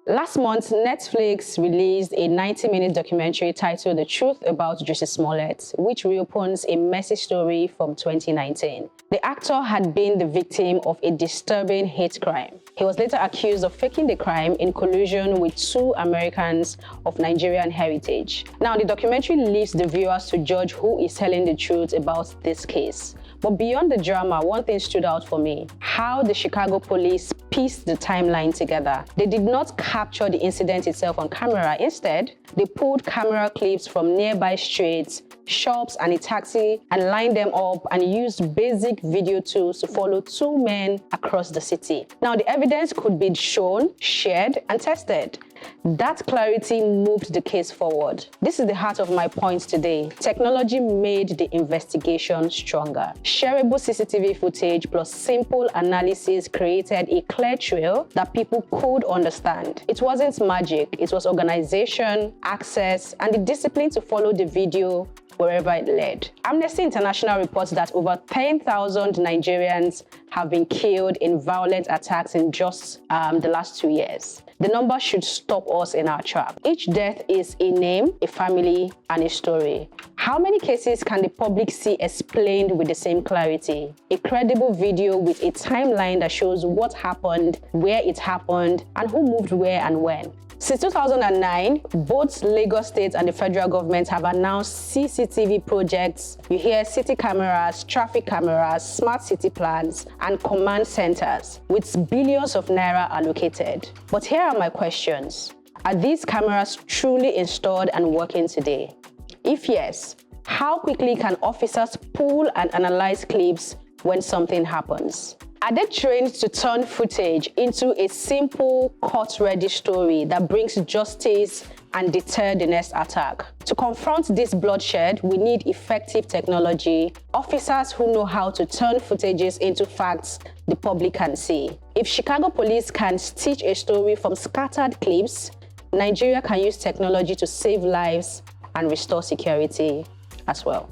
Last month, Netflix released a 90-minute documentary titled The Truth About Jussie Smollett, which reopens a messy story from 2019. The actor had been the victim of a disturbing hate crime. He was later accused of faking the crime in collusion with 2 Americans of Nigerian heritage. Now, the documentary leaves the viewers to judge who is telling the truth about this case. But beyond the drama, one thing stood out for me: how the Chicago police pieced the timeline together. They did not capture the incident itself on camera. Instead, they pulled camera clips from nearby streets, shops, and a taxi and lined them up and used basic video tools to follow 2 men across the city. Now, the evidence could be shown, shared, and tested. That clarity moved the case forward. This is the heart of my point today. Technology made the investigation stronger. Shareable CCTV footage plus simple analysis created a clear trail that people could understand. It wasn't magic, it was organization, access, and the discipline to follow the video wherever it led. Amnesty International reports that over 10,000 Nigerians have been killed in violent attacks in just the last 2 years. The number should stop us in our trap. Each death is a name, a family, and a story. How many cases can the public see explained with the same clarity? A credible video with a timeline that shows what happened, where it happened, and who moved where and when. Since 2009, both Lagos State and the federal government have announced CCTV projects. You hear city cameras, traffic cameras, smart city plans, and command centers with billions of naira allocated. But here are my questions. Are these cameras truly installed and working today? If yes, how quickly can officers pull and analyze clips when something happens? Are they trained to turn footage into a simple, court-ready story that brings justice and deter the next attack? To confront this bloodshed, we need effective technology, officers who know how to turn footages into facts the public can see. If Chicago police can stitch a story from scattered clips, Nigeria can use technology to save lives and restore security as well.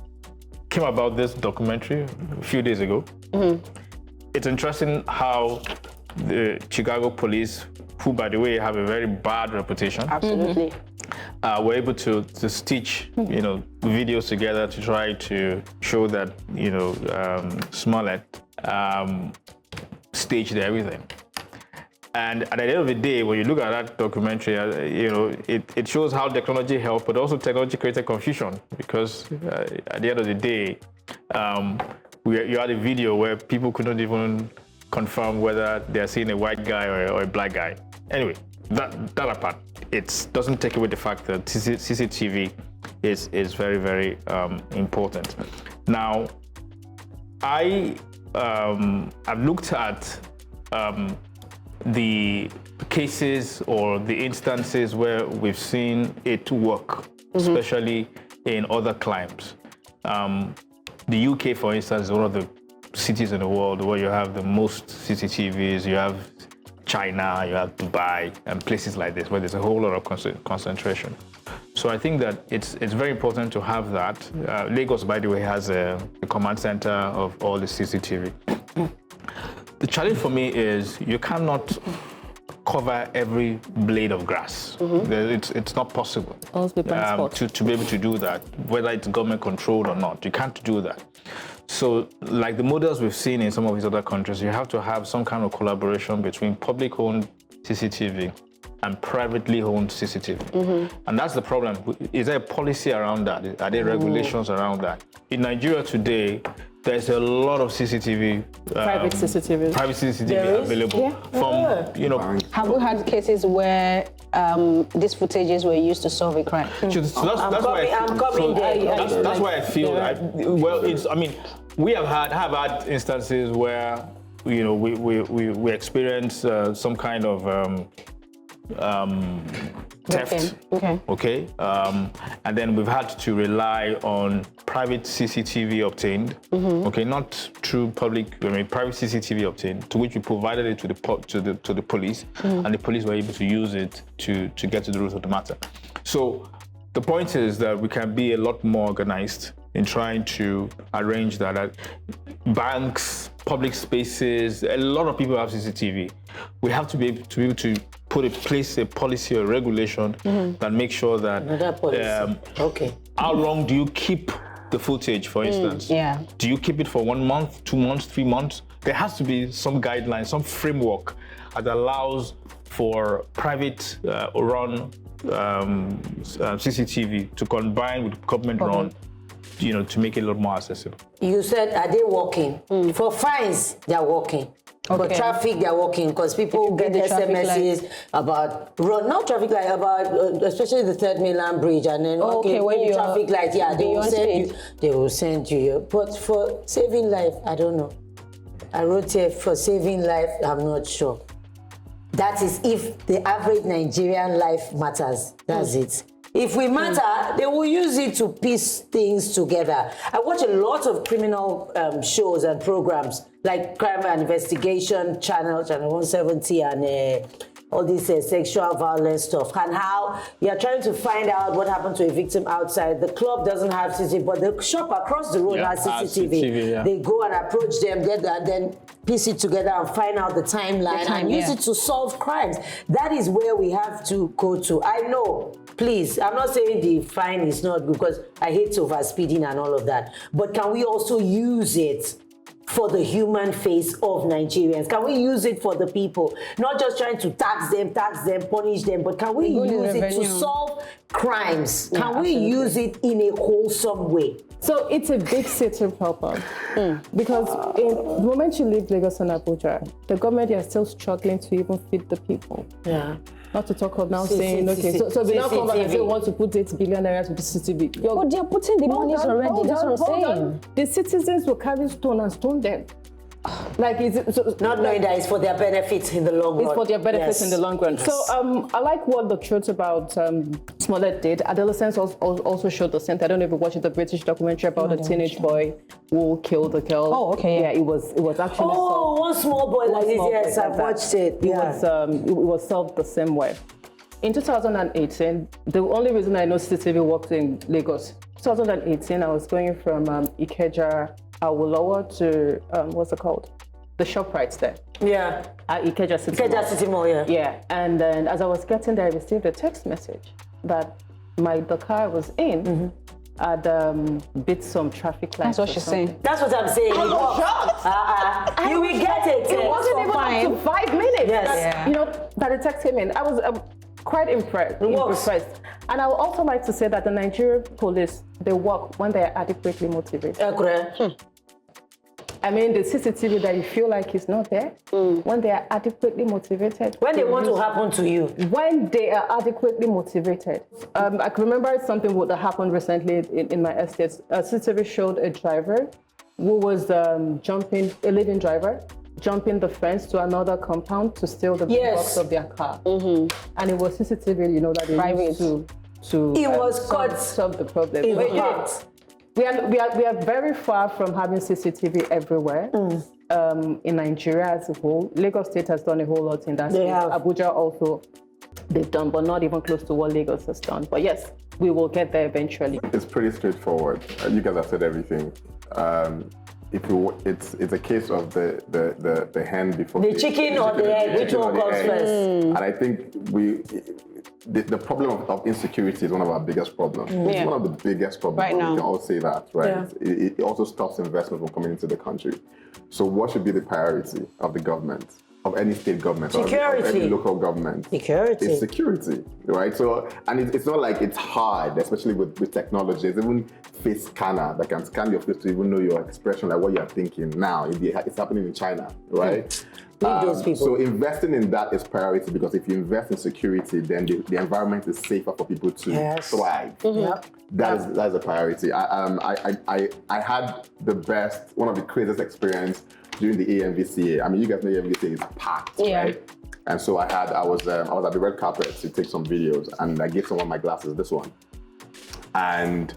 Came about this documentary a few days ago. It's interesting how the Chicago police, who by the way have a very bad reputation, Absolutely. were able to stitch, videos together to try to show that, Smollett staged everything. And at the end of the day, when you look at that documentary, it shows how technology helped, but also technology created confusion because at the end of the day, you had a video where people could not even confirm whether they're seeing a white guy or a black guy. Anyway, that apart, it doesn't take away the fact that CCTV is very, very important. Now, I've looked at the cases or the instances where we've seen it work, especially in other climes. The UK, for instance, is one of the cities in the world where you have the most CCTVs. You have China, you have Dubai, and places like this where there's a whole lot of concentration. So I think that it's very important to have that. Lagos, by the way, has a command center of all the CCTV. The challenge for me is you cannot cover every blade of grass. It's not possible to be able to do that, whether it's government controlled or not. You can't do that. So like the models we've seen in some of these other countries, you have to have some kind of collaboration between public-owned CCTV and privately owned CCTV. And that's the problem. Is there a policy around that? Are there regulations around that? In Nigeria today, there's a lot of CCTV, private CCTV available. Have we had cases where these footages were used to solve a crime? So that's why I feel we have had instances where we experience some kind of theft. Okay. And then we've had to rely on private CCTV obtained. Okay, not through public. Private CCTV obtained, to which we provided it to the police, and the police were able to use it to get to the root of the matter. So the point is that we can be a lot more organized in trying to arrange that. Banks, public spaces, a lot of people have CCTV. We have to be able to place a policy or regulation that makes sure that Another policy. Okay. how long do you keep the footage, for instance? Yeah. Do you keep it for 1 month, 2 months, 3 months? There has to be some guidelines, some framework that allows for private run CCTV to combine with government run, to make it a little more accessible. You said, are they working? For fines, they are working. For traffic, they are working because people get SMSs about not traffic light, about especially the Third Mainland Bridge, and then when you traffic light, they will send you. But for saving life, I don't know. I wrote here for saving life, I'm not sure. That is if the average Nigerian life matters. That's it. If we matter, they will use it to piece things together. I watch a lot of criminal shows and programs like Crime and Investigation Channel 170, and all this sexual violence stuff, and how you're trying to find out what happened to a victim outside. The club doesn't have CCTV, but the shop across the road has CCTV. They go and approach them, get that, then piece it together and find out the timeline and use it to solve crimes. That is where we have to go to. I know, please, I'm not saying the fine is not good, because I hate overspeeding and all of that, but can we also use it for the human face of Nigerians? Can we use it for the people? Not just trying to tax them, punish them, but can we use it to solve crimes? Can we use it in a wholesome way? So it's a big city problem because the moment you leave Lagos and Abuja, the government is still struggling to even feed the people. Yeah. Not to talk of now saying, so we now come back and say we want to put 8 billion naira to the CCTV. But they're putting the monies already, that's what I'm saying. The citizens will carry stone and stone them. Like, not knowing that it's for their benefits in the long run. It's for their benefits in the long run. So I like what the truth about Smollett did. Adolescents also showed the same. I don't know if you watched the British documentary about a teenage boy who killed a girl. Oh, okay. Yeah, it was actually solved. One small boy like this. Yes, I've watched it. It was solved the same way. In 2018, the only reason I know CCTV worked in Lagos, 2018, I was going from Ikeja, Awolowo to, what's it called? The ShopRite there. Yeah. Ikeja City Mall, yeah. Yeah, and then as I was getting there, I received a text message that the car I was in had bit some traffic lights. That's what she's saying. That's what I'm saying. I was shocked. You will get it. It wasn't even up to 5 minutes. Yes. That the text came in. I was quite impressed. And I would also like to say that the Nigerian police, they work when they are adequately motivated. I mean, the CCTV that you feel like is not there, when they are adequately motivated. When they want to happen to you. When they are adequately motivated. I can remember something that happened recently in my estate. CCTV showed a driver who was jumping, a living driver, jumping the fence to another compound to steal the box of their car. And it was CCTV, that they used to solve the problem. We are very far from having CCTV everywhere in Nigeria as a whole. Lagos State has done a whole lot in that space. Abuja also, they've done, but not even close to what Lagos has done. But yes, we will get there eventually. It's pretty straightforward. You guys have said everything. It's a case of the hen before the chicken or the egg, which one comes first? And I think the problem of insecurity is one of our biggest problems. It's one of the biggest problems. Right now. We can all say that, right? Yeah. It also stops investment from coming into the country. So what should be the priority of the government, of any state government, security, or of any local government? Security. It's security, right? So, and it's not like it's hard, especially with technology. There's even face scanner that can scan your face to even know your expression, like what you're thinking now. It's happening in China, right? Those people. So investing in that is priority, because if you invest in security, then the environment is safer for people to thrive. That is a priority. I had one of the craziest experience during the AMVCA. I mean, you guys know AMVCA is packed, right? And so I was at the red carpet to take some videos, and I gave someone my glasses, this one. And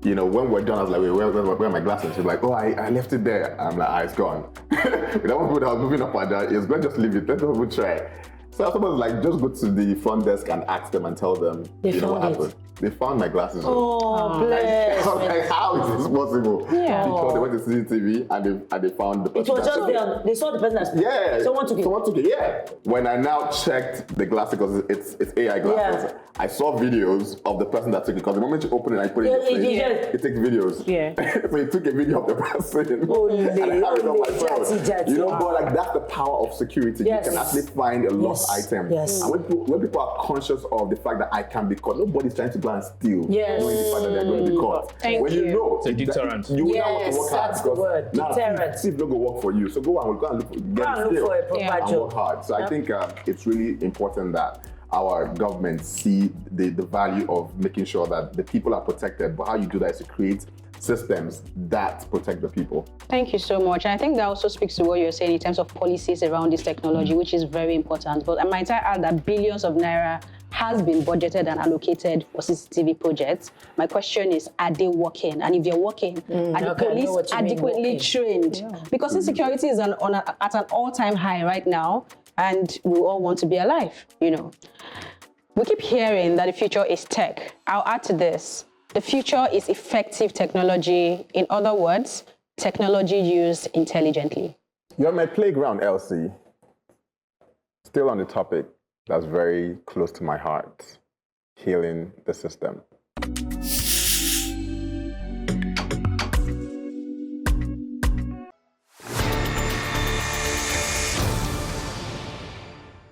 when we're done, I was like, wait, where are my glasses? She's like, oh, I left it there. I'm like, it's gone. With that one that I was moving up and down, it's going to just leave it. Let people try. So I was like, just go to the front desk and ask them and tell them, what happened. They found my glasses. Oh, bless. I was like, how is this possible? Yeah. Because they went to CCTV and they found the It person. was just there. They saw the person that's someone took it. Yeah. When I now checked the glasses, because it's AI glasses, I saw videos of the person that took it. Because the moment you open it and you put it in your face, it takes videos. Yeah. So he took a video of the person. And I have it on my phone. You know, but like that's the power of security. Yes. You can actually find a lost item. Yes. And when people are conscious of the fact that I can be caught, nobody's trying to go and steal. Yes. Knowing the fact that they're going to be caught. When you know, it's a deterrent. You will not want to work hard that's the word. now Deterrent. see if don't go work for you. So go and look for a proper and job. work hard. So I think it's really important that our government see the value of making sure that the people are protected. But how you do that is to create systems that protect the people. Thank you so much. And I think that also speaks to what you're saying in terms of policies around this technology, which is very important. But I might add that billions of naira has been budgeted and allocated for CCTV projects. My question is, are they working? And if they're working, are the police adequately trained? Yeah. Because insecurity is at an all-time high right now, and we all want to be alive, you know. We keep hearing that the future is tech. I'll add to this. The future is effective technology. In other words, technology used intelligently. You're my playground, Elsie. Still on the topic that's very close to my heart, healing the system.